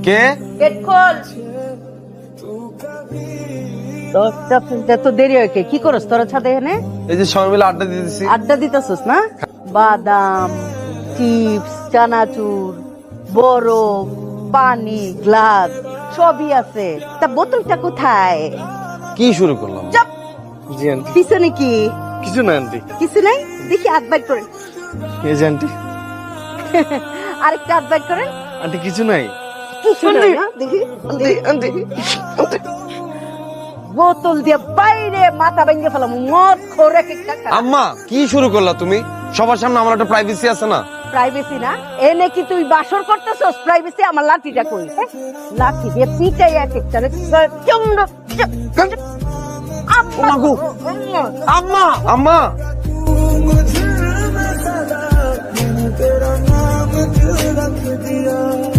কে? Gate খোল। দশটা ফোনটা তো দেরি হয় কি করস তোরা ছাদে এখানে? এই যে সবাই মিলে আড্ডা দিতেছি। আড্ডা দিতেছস না? বাদাম, চিপস, চানাচুর, বরফ, পানি, গ্লাস সবই আছে। তা বোতলটা কোথায়? কি শুরু করলাম? চাপ। জি আন্টি। পিছনে কি? কিছু না আন্টি। কিছু নাই? দেখি হাত বাইর করেন। এই যে আন্টি। আরেকটা হাত বাইর করেন। আন্টি কিছু নাই। কিছু নাই না? দেখি আন্টি বোতল দিয়ে বাইরে মাথা ভেঙে ফেলাম। মদ খোরে আম্মা কি শুরু করলা তুমি? সবার সামনে আমার একটা প্রাইভেসি আছে না? প্রাইভেসি না? এনে কি তুই বাসর করতেছস? প্রাইভেসি আমার লাঠিটা কই? লাঠি দিয়ে পিটাই এক একটা আম্মা আম্মা